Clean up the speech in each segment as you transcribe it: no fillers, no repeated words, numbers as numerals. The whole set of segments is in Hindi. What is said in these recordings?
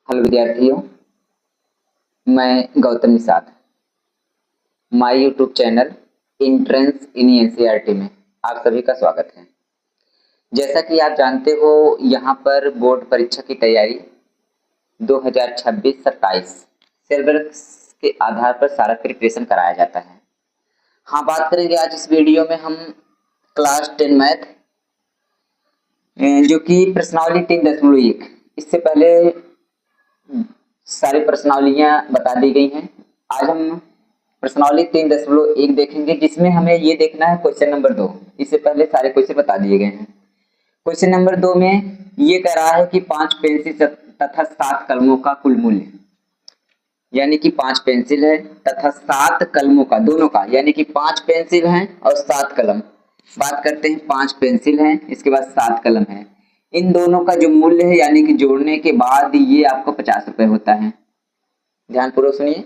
हेलो विद्यार्थियों, मैं Gautam Nishad. My YouTube channel entrance in NCERT में आप सभी का स्वागत है। जैसा कि आप जानते हो, यहाँ पर बोर्ड परीक्षा की तैयारी 2026-27 सिलेबस के आधार पर सारा प्रिपरेशन कराया जाता है। हाँ, बात करेंगे आज इस वीडियो में हम क्लास 10 मैथ जो कि प्रश्नावली 3.1। इससे पहले सारी प्रश्नावलियां बता दी गई हैं। आज हम प्रश्नावली 3.1 देखेंगे, जिसमें हमें ये देखना है क्वेश्चन नंबर 2। इससे पहले सारे क्वेश्चन बता दिए गए हैं। क्वेश्चन नंबर 2 में ये कह रहा है कि 5 पेंसिल तथा 7 कलमों का कुल मूल्य, यानी कि 5 पेंसिल है तथा 7 कलमों का, दोनों का, यानी कि 5 पेंसिल हैं और 7 कलम। बात करते हैं, 5 पेंसिल हैं, इसके बाद 7 कलम है। इन दोनों का जो मूल्य है, यानी कि जोड़ने के बाद ये आपको 50 रुपए होता है। ध्यानपूर्वक सुनिए।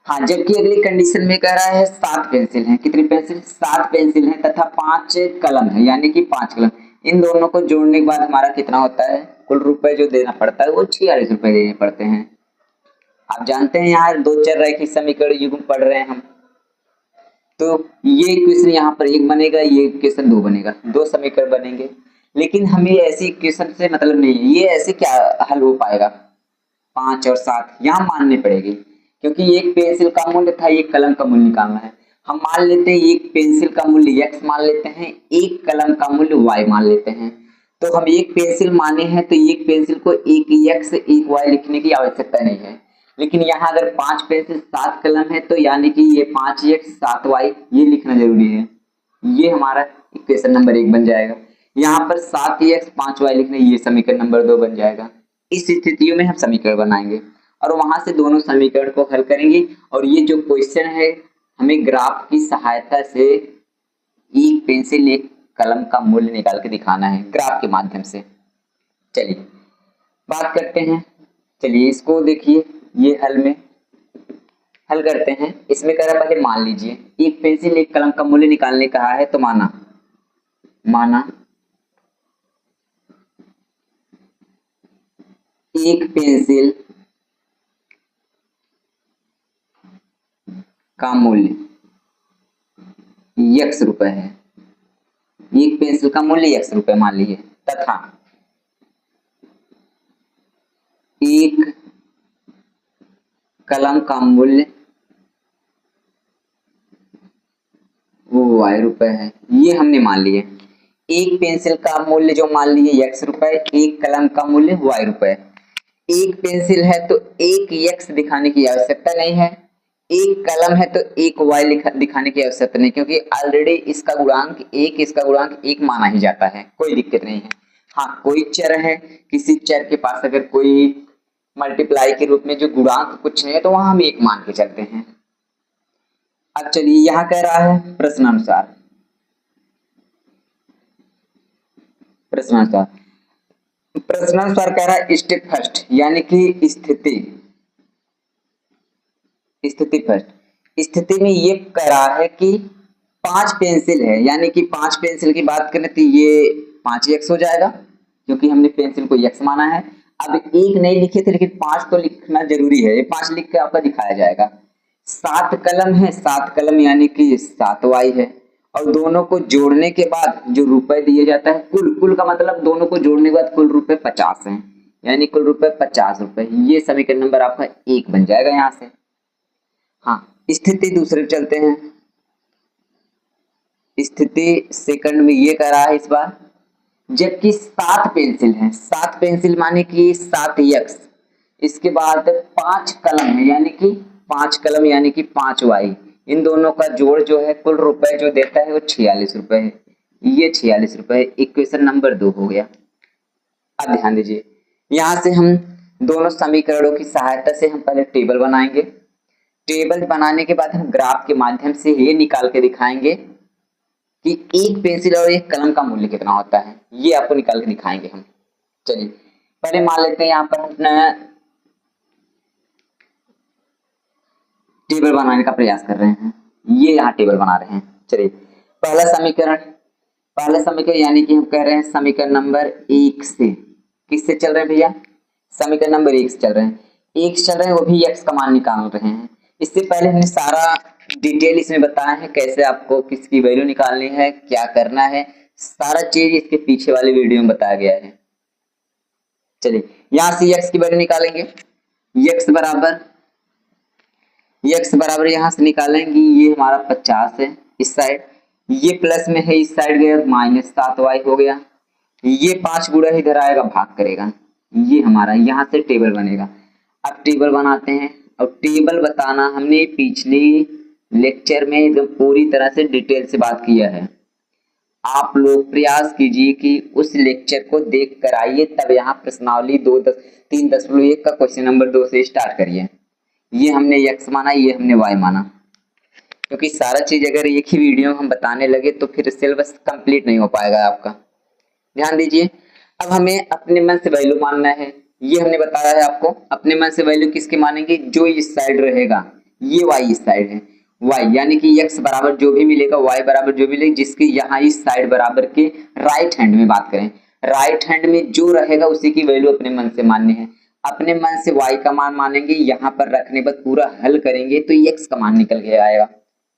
हाँ, जबकि अगली कंडीशन में कह रहा है 7 पेंसिल हैं। कितनी पेंसिल? 7 पेंसिल हैं तथा 5 कलम है, यानी कि 5 कलम। इन दोनों को जोड़ने के बाद हमारा कितना होता है? कुल रुपए जो देना पड़ता है वो 46 रुपए देने पड़ते हैं। आप जानते हैं यहाँ दो चर रैखिक समीकरण युग्म पढ़ रहे हैं हम, तो ये इक्वेशन यहाँ पर 1 बनेगा, ये इक्वेशन 2 बनेगा, 2 समीकरण बनेंगे। लेकिन हमें ऐसी इक्वेशन से मतलब नहीं है, ये ऐसे क्या हल हो पाएगा? 5 और 7 यहाँ मानने पड़ेगी, क्योंकि एक पेंसिल का मूल्य था, एक कलम का मूल्य निकालना है। हम मान लेते हैं एक पेंसिल का मूल्य x मान लेते हैं, एक कलम का मूल्य y मान लेते हैं। तो हम एक पेंसिल माने हैं, तो एक पेंसिल को एक x एक y लिखने की आवश्यकता नहीं है। लेकिन यहाँ अगर 5 पेंसिल 7 कलम है, तो यानी कि ये 5x 7y ये लिखना जरूरी है। ये हमारा इक्वेशन नंबर 1 बन जाएगा। यहाँ पर 7x 5y लिखना, ये समीकरण नंबर 2 बन जाएगा। इस स्थितियों में हम समीकरण बनाएंगे और वहां से दोनों समीकरण को हल करेंगे। और ये जो क्वेश्चन है, हमें ग्राफ की सहायता से एक पेंसिल एक कलम का मूल्य निकाल के दिखाना है ग्राफ के माध्यम से। चलिए बात करते हैं। चलिए इसको देखिए, ये हल करते हैं। इसमें कह रहा है, पहले मान लीजिए एक पेंसिल एक कलम का मूल्य निकालने कहा है, तो माना एक पेंसिल का मूल्य x रुपए है, एक पेंसिल का मूल्य x रुपए मान लीजिए, तथा एक कलम का मूल्य वो y रुपए है, ये हमने मान लिए। एक पेंसिल का मूल्य जो मान लिए x रुपए, एक कलम का मूल्य y रुपए। एक पेंसिल है तो एक x दिखाने की आवश्यकता नहीं है, एक कलम है तो एक y दिखाने की आवश्यकता नहीं, क्योंकि ऑलरेडी इसका गुणांक 1, इसका गुणांक 1 माना ही जाता है, कोई दिक्कत नहीं है। हाँ, कोई चर है, किसी चर के पास अगर कोई मल्टीप्लाई के रूप में जो गुणांक कुछ है, तो वहां हम 1 मान के चलते हैं। अब चलिए, यहाँ कह रहा है प्रश्नानुसार कह रहा है स्टेप फर्स्ट, यानी कि स्थिति फर्स्ट। स्थिति में ये कह रहा है कि 5 पेंसिल है, यानी कि 5 पेंसिल की बात करें तो ये 5x हो जाएगा, क्योंकि हमने पेंसिल को x माना है। अब 1 नहीं लिखे थे, लेकिन 5 तो लिखना जरूरी है, ये 5 लिख के आपका दिखाया जाएगा। 7 कलम है, 7 कलम यानी कि 7y है। और दोनों को जोड़ने के बाद जो रुपए दिए जाता है, कुल का मतलब दोनों को जोड़ने के बाद कुल रुपए 50 हैं, यानी कुल रुपए 50 रुपए। ये समीकरण नंबर आपका 1 बन जाएगा यहाँ से। हाँ, स्थिति दूसरे चलते हैं। स्थिति सेकंड में ये कह रहा है इस बार, जबकि 7 पेंसिल हैं, 7 पेंसिल माने कि 7x, इसके बाद 5 कलम है, यानी कि 5 कलम यानी कि 5y। इन दोनों का जोड़ जो है, कुल रुपए जो देता है वो 46 रुपए है। ये 46 रुपए, इक्वेशन नंबर 2 हो गया। अब ध्यान दीजिए, यहां से हम दोनों समीकरणों की सहायता से हम पहले टेबल बनाएंगे। टेबल बनाने के बाद हम ग्राफ के माध्यम से ये निकाल के दिखाएंगे कि एक पेंसिल और एक कलम का मूल्य कितना होता है, ये आपको निकाल के दिखाएंगे हम। चलिए पहले मान लेते हैं, यहाँ पर हम टेबल बनाने का प्रयास कर रहे हैं। ये यहाँ टेबल बना रहे हैं। चलिए पहला समीकरण यानी कि हम कह रहे हैं समीकरण नंबर 1 से, किससे चल रहे हैं भैया? समीकरण नंबर 1 चल रहे हैं, 1 चल रहे हैं, वो भी x का मान निकाल रहे हैं। इससे पहले हमने सारा डिटेल इसमें बताया है कैसे आपको किसकी वैल्यू निकालनी है, क्या करना है, सारा चीज इसके पीछे वाले वीडियो में बताया गया है। चलिए यहां से x की वैल्यू निकालेंगे। x बराबर यहां से निकालेंगे, ये हमारा 50 है इस साइड, ये प्लस में है इस साइड गया -7y हो गया, ये 5 गुणा इधर आएगा भाग करेगा, ये हमारा यहाँ से टेबल बनेगा। अब टेबल बनाते हैं, और टेबल बताना हमने पिछले लेक्चर में एकदम पूरी तरह से डिटेल से बात किया है। आप लोग प्रयास कीजिए कि उस लेक्चर को देख कर आइए, तब यहाँ प्रश्नावली 3.1 का क्वेश्चन नंबर 2 से स्टार्ट करिए। ये हमने x माना, ये हमने y माना, क्योंकि सारा चीज अगर एक ही वीडियो में हम बताने लगे तो फिर सिलेबस कंप्लीट नहीं हो पाएगा आपका। ध्यान दीजिए, अब हमें अपने मन से वैल्यू मानना है। ये हमने बताया है आपको, अपने मन से वैल्यू किसके मानेंगे, जो इस साइड रहेगा, ये y इस साइड है, y यानी कि x बराबर जो भी मिलेगा, y बराबर जो भी मिलेगा, जिसके यहाँ इस साइड बराबर के राइट हैंड में बात करें, राइट हैंड में जो रहेगा उसी की वैल्यू अपने मन से माननी है। अपने मन से y का मान मानेंगे, यहाँ पर रखने पर पूरा हल करेंगे तो x का मान निकल के आएगा।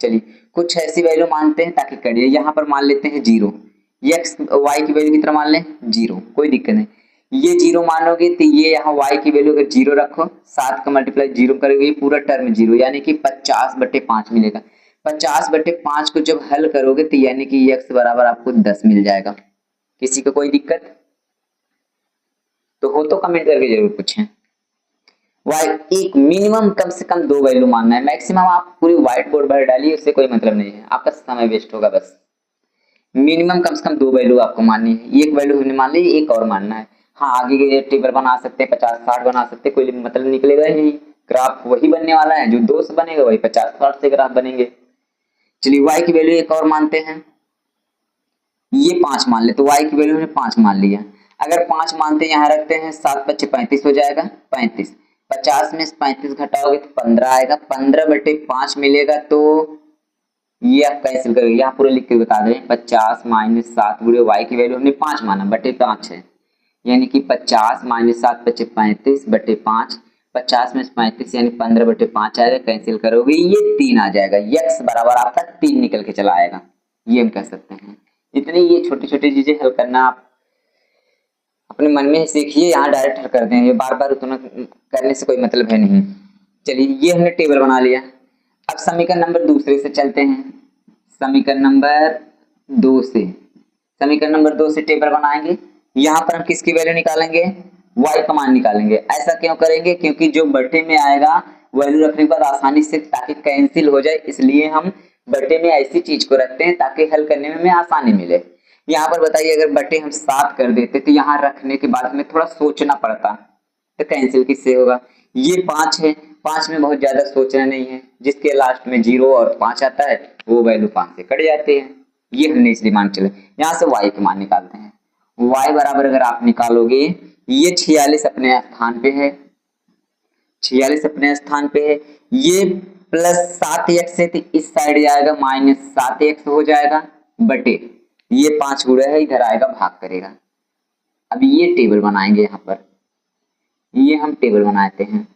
चलिए कुछ ऐसी वैल्यू मानते हैं ताकि करिए, यहाँ पर मान लेते हैं 0, x y की वैल्यू कितना मान लें 0, कोई दिक्कत नहीं। ये 0 मानोगे तो ये यहाँ y की वैल्यू अगर 0 रखो, 7 का मल्टीप्लाई 0 करोगे, ये पूरा टर्म 0, यानी कि 50/5 मिलेगा। 50/5 को जब हल करोगे तो यानी कि x बराबर आपको 10 मिल जाएगा। किसी को कोई दिक्कत तो हो तो कमेंट करके जरूर पूछें। y एक मिनिमम कम से कम 2 वैल्यू मानना है, मैक्सिमम आप पूरी व्हाइट बोर्ड भर डालिए, उससे कोई मतलब नहीं है, आपका समय वेस्ट होगा। बस मिनिमम कम से कम 2 वैल्यू आपको माननी है। एक वैल्यू हमने मान ली, एक और मानना है। हाँ आगे के टेबल बना सकते हैं, 50-60 बना सकते हैं, कोई मतलब निकलेगा ही नहीं, ग्राफ वही बनने वाला है, जो 2 से बनेगा वही 50-60 से ग्राफ बनेंगे। चलिए y की वैल्यू एक और मानते हैं, ये 5 मान ले, तो y की वैल्यू हमने 5 मान लिया। अगर 5 मानते यहाँ रखते हैं, 7×5 = 35 हो जाएगा, 35, 50 में से 35 घटाओगे तो 15 आएगा, 15/5 मिलेगा, तो ये आप कैंसिल करोगे, यहाँ पूरा लिख के बता दें, 50 - 7 गुणे y की वैल्यू हमने 5 माना, बटे 5 है, यानी कि 50 - 7 = 35/5, 50 में से 35 यानी 15/5 आएगा, कैंसिल करोगे ये 3 आ जाएगा, x बराबर आपका 3 निकल के चला आएगा, ये हम कह सकते हैं। इतनी ये छोटी छोटी चीजें हल करना आप अपने मन में सीखिए, यहाँ डायरेक्ट हल कर दें, ये बार बार उतना करने से कोई मतलब है नहीं। चलिए ये हमने टेबल बना लिया। अब समीकरण नंबर दूसरे से चलते हैं, समीकरण नंबर 2 से टेबल बनाएंगे। यहाँ पर हम किसकी वैल्यू निकालेंगे, y का मान निकालेंगे। ऐसा क्यों करेंगे, क्योंकि जो बटे में आएगा वैल्यू रखने के बाद आसानी से ताकि कैंसिल हो जाए, इसलिए हम बटे में ऐसी चीज को रखते हैं ताकि हल करने में हमें आसानी मिले। यहाँ पर बताइए, अगर बटे हम 7 कर देते तो यहाँ रखने के बाद हमें थोड़ा सोचना पड़ता, तो कैंसिल किससे होगा। ये 5 है, 5 में बहुत ज्यादा सोचना नहीं है, जिसके लास्ट में 0 और 5 आता है वो वैल्यू 5 से कट जाते हैं, ये हमने इसलिए मान चले। यहाँ से y के मान निकालते हैं, y बराबर अगर आप निकालोगे, ये 46 अपने स्थान पे है, 46 अपने स्थान पे है, ये +7x है तो इस साइड आएगा -7x हो जाएगा, बटे ये 5 गुणा है इधर आएगा भाग करेगा। अब ये टेबल बनाएंगे, यहाँ पर ये हम टेबल बनाते हैं,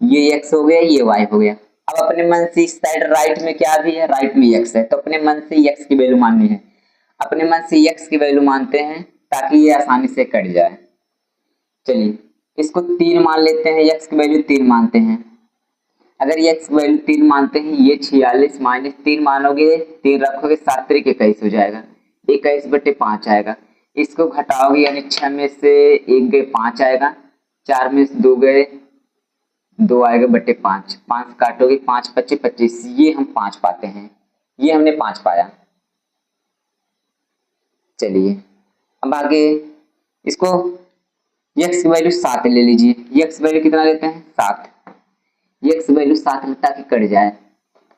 ये x हो गया, ये y हो गया। अब अपने मन से इस साइड राइट में क्या भी है, राइट में x है, तो अपने मन से x की वैल्यू माननी है, अपने मन से x की वैल्यू मानते हैं ताकि ये आसानी से कट जाए। चलिए इसको 3 मान लेते हैं, x की वैल्यू 3 मानते हैं। अगर x की वैल्यू 3 मानते हैं, ये 46 - 3 मानोगे, 3 रखोगे, 7 × 21 हो जाएगा, 21/5 आएगा। इसको घटाओगे यानी 6 में से 1 गए 5 आएगा, 4 में से 2 गए 2 आएगा, बटे 5, 5 काटोगे 5 × 25 = 25, ये हम 5 पाते हैं, ये हमने 5 पाया। चलिए अब आगे इसको x की वैल्यू 7 ले लीजिए, x की वैल्यू कितना लेते हैं 7, x की वैल्यू 7 लेता कि कट जाए।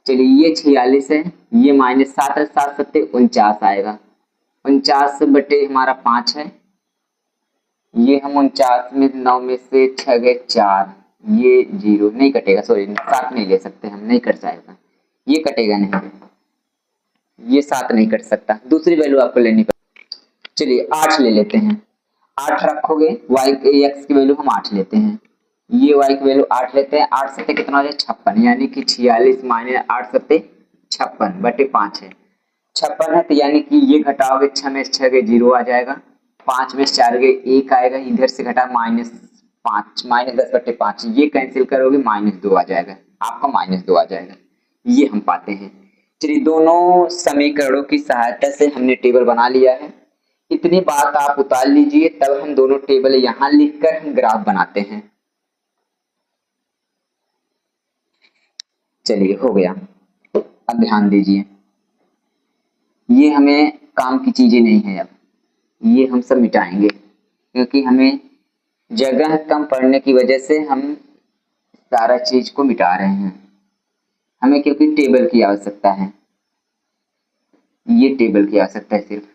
चलिए ये 46 है, ये -7 है, 7 × 7 = 49 आएगा, 49 बटे हमारा 5 है, ये हम 49 में 9 में से 6 गए 4, ये 0 नहीं कटेगा, सॉरी 7 नहीं ले सकते हम, नहीं कट जाएगा, ये कटेगा नहीं, ये 7 नहीं कट सकता, दूसरी वैल्यू आपको लेनी पड़ेगी। चलिए 8 ले लेते हैं, 8 रखोगे, y x की वैल्यू हम 8 लेते हैं, ये y की वैल्यू 8 लेते हैं, 8 सत्ते कितना हो जाए 56, यानी कि 46 माइनस 8 सत्ते 56 बटे 5 है, 56 है, तो यानी कि ये घटाओगे 6 में 6 के 0 आ जाएगा, 5 में 4 के 1 आएगा, इधर से घटा -5 -10/5, ये कैंसिल करोगे -2 आ जाएगा, आपका -2 आ जाएगा, ये हम पाते हैं। चलिए दोनों समीकरणों की सहायता से हमने टेबल बना लिया है, इतनी बात आप उतार लीजिए, तब हम दोनों टेबल यहां लिखकर हम ग्राफ बनाते हैं। चलिए हो गया, अब ध्यान दीजिए, ये हमें काम की चीजें नहीं है, अब ये हम सब मिटाएंगे, क्योंकि हमें जगह कम पड़ने की वजह से हम सारा चीज को मिटा रहे हैं, हमें क्योंकि टेबल की आवश्यकता है, ये टेबल की आवश्यकता है सिर्फ।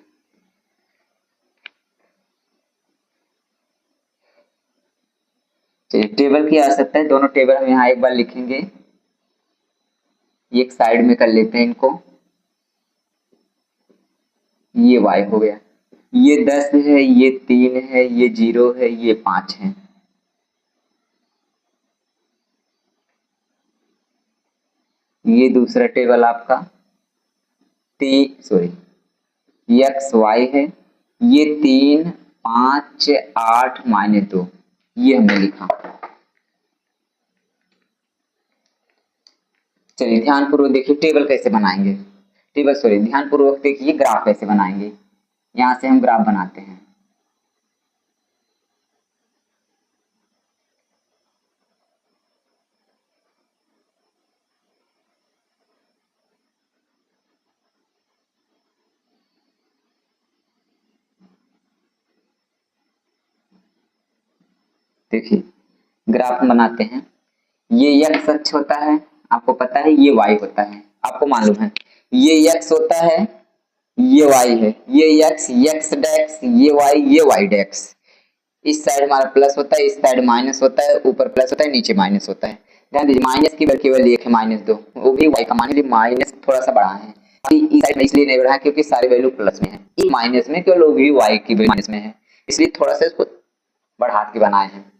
चलिए टेबल की आवश्यकता है, दोनों टेबल हम यहाँ एक बार लिखेंगे, एक साइड में कर लेते हैं इनको, ये y हो गया, ये 10 है, ये 3 है, ये 0 है, ये 5 है, ये दूसरा टेबल आपका एक्स वाई है, ये 3 5 8 -2, ये हमने लिखा। चलिए ध्यानपूर्वक देखिए टेबल कैसे बनाएंगे, ध्यानपूर्वक देखिए ग्राफ कैसे बनाएंगे, यहां से हम ग्राफ बनाते हैं। देखिए ग्राफ बनाते हैं, ये x अक्ष होता है, आपको पता है, ये y होता है, आपको मालूम है, ये x होता है, ये y है, ये x डैक्स, ये y डैक्स, इस साइड हमारा प्लस होता है, इस साइड माइनस होता है, ऊपर प्लस होता है, नीचे माइनस होता है। ध्यान दीजिए माइनस की केवल एक है -2, वो भी y का मान लीजिए माइनस थोड़ा सा बढ़ा है, इस साइड में इसलिए नहीं बढ़ा क्योंकि सारी वैल्यू प्लस में है, ये माइनस में केवल वो भी y की वैल्यू माइनस में है, इसलिए थोड़ा सा इसको बढ़ा के बनाए हैं।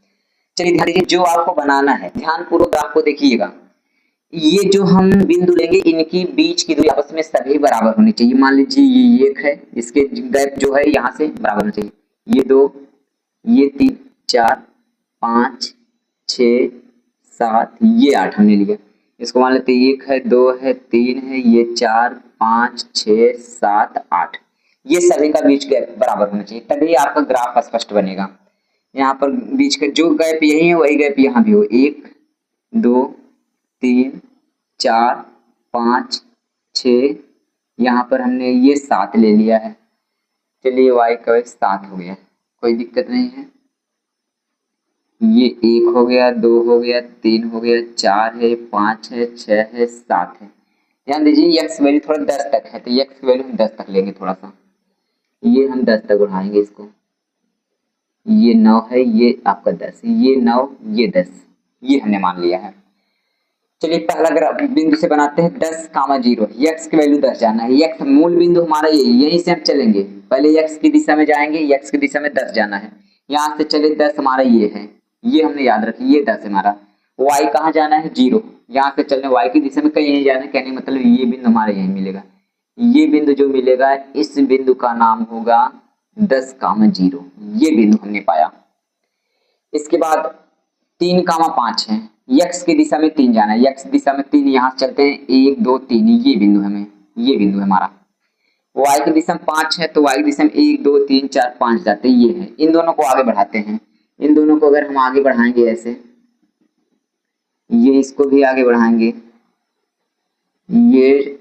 चलिए ध्यान दीजिए, जो आपको बनाना है ध्यानपूर्वक आपको देखिएगा, ये जो हम बिंदु लेंगे इनकी बीच की दूरी आपस में सभी बराबर होनी चाहिए, मान लीजिए ये 1 है, इसके गैप जो है यहाँ से बराबर होना चाहिए, ये 2, ये 3 4 5 6 7, ये 8 हमने लिया, इसको मान लेते 1 है 2 है 3 है, ये 4 5 6 7 8, ये सभी का बीच गैप बराबर होना चाहिए, तभी आपका ग्राफ स्पष्ट बनेगा। यहाँ पर बीच का जो गैप यही है वही गैप यहाँ भी हो, 1 2 3 4 5 6, यहाँ पर हमने ये 7 ले लिया है, चलिए y का वैल्यू 7 हो गया, कोई दिक्कत नहीं है, ये 1 हो गया 2 हो गया 3 हो गया 4 है 5 है 6 है 7 है। ध्यान दीजिए x वैल्यू थोड़ा 10 तक है, तो x की वैल्यू हम 10 तक लेंगे, थोड़ा सा ये हम 10 तक बढ़ाएंगे इसको, ये 9 है, ये आपका 10, ये 9 ये 10, ये हमने मान लिया है। चलिए पहला ग्राफ बिंदु से बनाते हैं, 10,0, x की वैल्यू 10 जाना है, x मूल बिंदु हमारा यहीं से हम चलेंगे, पहले x की दिशा में जाएंगे, x की दिशा में 10 जाना है, यहाँ से चले 10 हमारा ये है, ये हमने याद रखी, ये 10 हमारा, y कहाँ जाना है 0, यहाँ से चलने y की दिशा में कहीं नहीं जाना है, कहने मतलब ये बिंदु हमारा यहीं मिलेगा, ये बिंदु जो मिलेगा इस बिंदु का नाम होगा 10,0, ये बिंदु हमने पाया। इसके बाद 3,5 है, x की दिशा में 3 जाना है, x दिशा में 3, यहाँ से चलते हैं 1 2 3, ये बिंदु हमें, ये बिंदु है हमारा, y की दिशा में 5 है, तो y की दिशा में 1 2 3 4 5 जाते हैं, ये है, इन दोनों को आगे बढ़ाते हैं, इन दोनों को अगर हम आगे बढ़ाएंगे ऐसे, ये इसको भी आगे बढ़ाएंगे, ये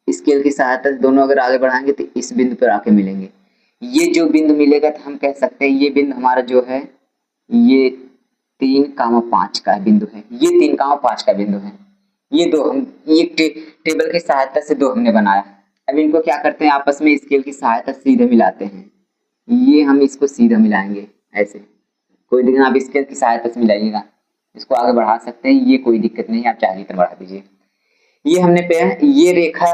स्केल की सहायता से दोनों अगर आगे बढ़ाएंगे तो इस बिंदु पर आके मिलेंगे, ये जो बिंदु मिलेगा तो हम कह सकते हैं ये बिंदु हमारा जो है ये 3,5 का बिंदु है, ये 3,5 का बिंदु है, ये दो हम एक टेबल की सहायता से दो हमने बनाया। अब इनको क्या करते हैं आपस में स्केल की सहायता से सीधे मिलाते हैं, ये हम इसको सीधा मिलाएंगे ऐसे, कोई दिक्कत नहीं, आप स्केल की सहायता से मिलाइएगा, इसको आगे बढ़ा सकते हैं, ये कोई दिक्कत नहीं, आप चाहिए तो बढ़ा दीजिए। ये हमने पे ये रेखा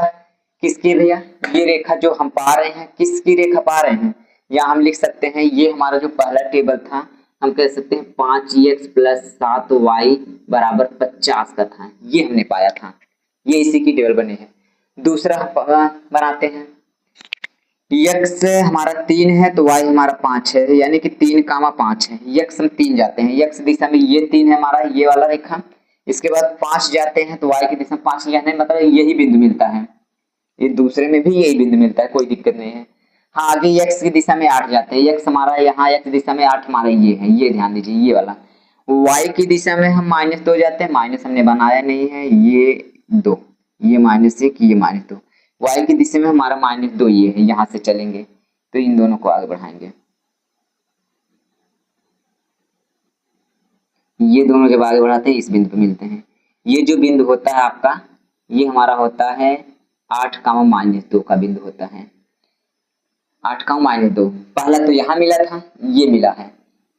किसकी भैया, ये रेखा जो हम पा रहे हैं, किसकी रेखा पा रहे हैं, या हम लिख सकते हैं ये हमारा जो पहला टेबल था, हम कह सकते हैं 5x प्लस 7y बराबर 50 का था, ये हमने पाया था, ये इसी की टेबल बनी है। दूसरा बनाते हैं, x हमारा 3 है तो y हमारा 5 है, यानी कि 3, 5 है। x हम 3 जाते हैं, x दिशा में ये 3 है हमारा, ये वाला रेखा। इसके बाद 5 जाते हैं तो y की दिशा में 5 जाने मतलब यही बिंदु मिलता है, ये दूसरे में भी यही बिंदु मिलता है, कोई दिक्कत नहीं है। हाँ, आगे x की दिशा में 8 जाते हैं, x हमारा यहाँ x दिशा में 8 हमारा ये है, ये ध्यान दीजिए ये वाला। y की दिशा में हम -2 जाते हैं, माइनस हमने बनाया नहीं है, ये 2, ये -1, ये -2। y की दिशा में हमारा -2 ये है, यहाँ से चलेंगे तो इन दोनों को आगे बढ़ाएंगे। ये दोनों जब आगे बढ़ाते हैं इस बिंदु पे मिलते हैं। ये जो बिंदु होता है आपका, ये हमारा होता है 8, -2 का बिंदु होता है। 8, -2 पहला तो यहाँ मिला था, ये मिला है,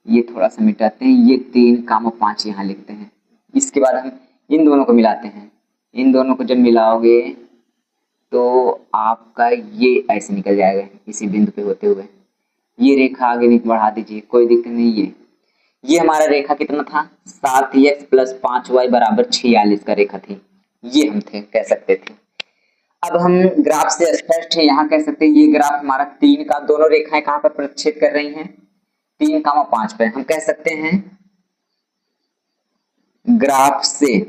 ये थोड़ा सा मिटाते हैं, ये 3, 5 यहाँ लिखते हैं। इसके बाद हम इन दोनों को मिलाते हैं, इन दोनों को जब मिलाओगे तो आपका ये ऐसे निकल जाएगा इसी बिंदु पे होते हुए। ये रेखा आगे नहीं बढ़ा दीजिए, कोई दिक्कत नहीं। ये हमारा रेखा कितना था, 7x प्लस 5y बराबर 46 का रेखा थी, ये हम थे कह सकते थे। अब हम ग्राफ से स्पष्ट है यहाँ कह सकते हैं, ये ग्राफ हमारा 3 का, दोनों रेखाएं कहाँ पर प्रतिच्छेद कर रही हैं, 3, 5 पे। हम कह सकते हैं ग्राफ से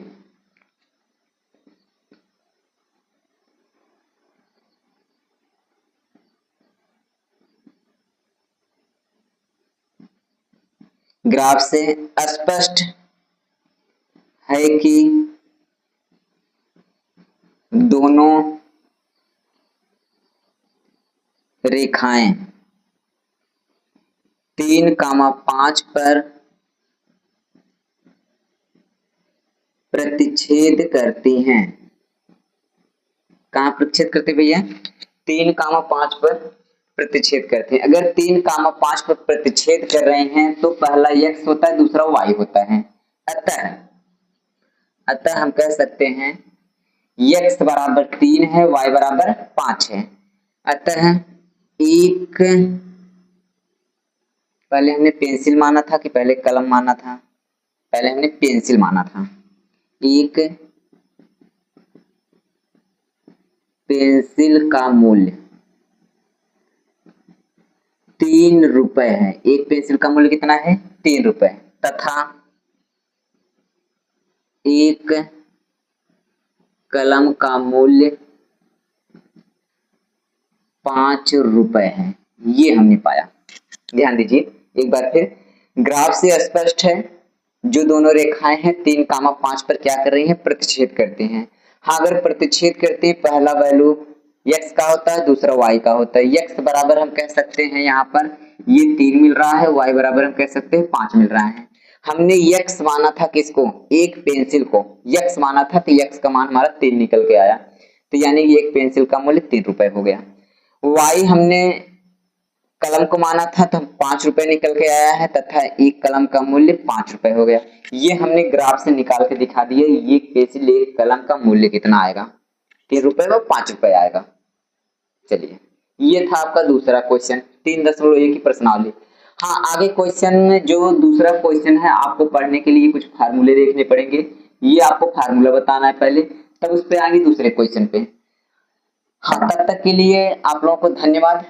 स्पष्ट है कि दोनों रेखाएं 3, 5 पर प्रतिच्छेद करती हैं। कहाँ प्रतिच्छेद करते भैया, 3, 5 पर प्रतिच्छेद करते हैं। अगर 3, 5 पर प्रतिच्छेद कर रहे हैं तो पहला x होता है, दूसरा y होता है। अतः हम कह सकते हैं x बराबर 3 है, y बराबर 5 है। अतः एक, पहले हमने पेंसिल माना था कि पहले कलम माना था, पहले हमने पेंसिल माना था। एक पेंसिल का मूल्य 3 रुपए है, एक पेंसिल का मूल्य कितना है, 3 रुपए, तथा एक कलम का मूल्य 5 रुपए है, ये हमने पाया। ध्यान दीजिए एक बार फिर, ग्राफ से स्पष्ट है जो दोनों रेखाएं हैं 3, 5 पर क्या कर रही हैं, प्रतिच्छेद करते हैं। हाँ, अगर प्रतिच्छेद करते हैं पहला वैल्यू x का होता है, दूसरा y का होता है। x बराबर हम कह सकते हैं यहाँ पर ये 3 मिल रहा है, y बराबर हम कह सकते हैं 5 मिल रहा है। हमने x माना था किसको, एक पेंसिल को x माना था, तो x का मान हमारा 3 निकल के आया, तो यानी एक पेंसिल का मूल्य 3 रुपए हो गया। y हमने कलम को माना था तो 5 रुपए निकल के आया है, तथा एक कलम का मूल्य 5 रुपए हो गया। ये हमने ग्राफ से निकाल के दिखा दिया, ये पेंसिल एक कलम का मूल्य कितना आएगा, 3 रुपए और 5 रुपए आएगा। चलिए, ये था आपका दूसरा क्वेश्चन 3.1 की प्रश्नावली। हाँ, आगे क्वेश्चन में जो दूसरा क्वेश्चन है आपको पढ़ने के लिए कुछ फार्मूले देखने पड़ेंगे, ये आपको फार्मूला बताना है पहले, तब उस पे आगे दूसरे क्वेश्चन पे। हाँ, तब तक के लिए आप लोगों को धन्यवाद।